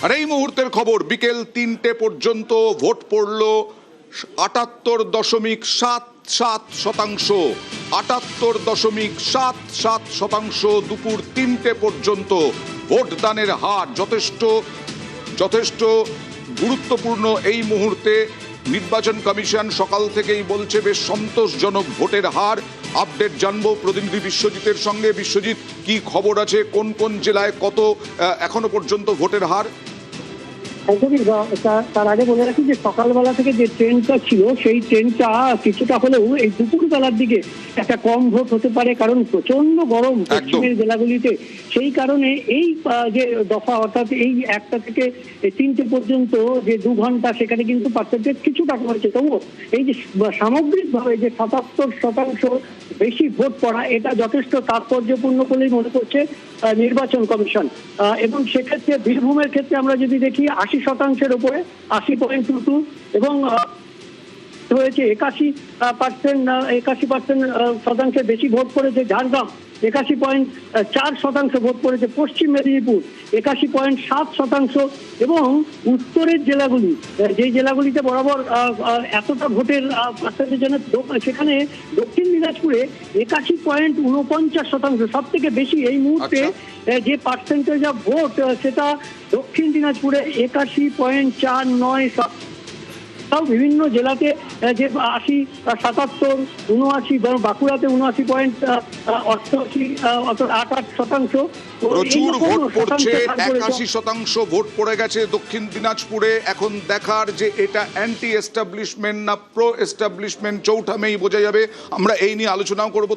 আর এই মুহূর্তের খবর, বিকেল 3টে পর্যন্ত ভোট পড়ল 78.77%। 78.77%। দুপুর 3টে পর্যন্ত ভোটদানের হার যথেষ্ট গুরুত্বপূর্ণ। এই মুহূর্তে নির্বাচন কমিশন সকাল থেকেই বলছে বেশ সন্তোষজনক ভোটের হার। আপডেট জানবো প্রতিনিধি বিশ্বজিতের সঙ্গে। বিশ্বজিৎ, কি খবর আছে? কোন কোন জেলায় কত এখনো পর্যন্ত ভোটের হার? একদমই। তার আগে বলে রাখি যে সকালবেলা থেকে যে ট্রেনটা ছিল সেই ট্রেনটা কিছুটা হলেও এই দুপুর বেলার দিকে একটা কম ভোট হতে পারে, কারণ প্রচন্ড গরম পশ্চিমের জেলাগুলিতে। সেই কারণে এই যে দফা, অর্থাৎ এই 1টা থেকে 3টে পর্যন্ত যে 2 ঘন্টা, সেখানে কিন্তু পার্সেন্টেজ কিছুটা কমেছে। তবুও এই যে সামগ্রিকভাবে যে 77% বেশি ভোট পড়া, এটা যথেষ্ট তাৎপর্যপূর্ণ বলেই মনে করছে নির্বাচন কমিশন। এবং সেক্ষেত্রে বীরভূমের ক্ষেত্রে আমরা যদি দেখি 80%-এর উপরে 80.22, এবং হয়েছে 81% বেশি ভোট পড়েছে ঝাড়গ্রাম, 81.4% ভোট পড়েছে পশ্চিম মেদিনীপুর, 81.7%। এবং উত্তরের জেলাগুলি, যে জেলাগুলিতে বরাবর এতটা ভোটের পার্সেন্টেজ, সেখানে দক্ষিণ দিনাজপুরে 81.49%। সব থেকে বেশি এই মুহূর্তে যে পার্সেন্টেজ অফ ভোট, সেটা দক্ষিণ দিনাজপুরে 81.49%। তাও বিভিন্ন জেলাতে যে 80, 77, 79, বাঁকুড়াতে 79.88%। প্রচুর ভোট পড়ছে, 81% ভোট পড়ে গেছে দক্ষিণ দিনাজপুরে। এখন দেখার যে এটা অ্যান্টি এস্টাবলিশমেন্ট না প্রো এস্টাবলিশমেন্ট, চৌঠা মেই বোঝা যাবে। আমরা এই নিয়ে আলোচনাও করবো।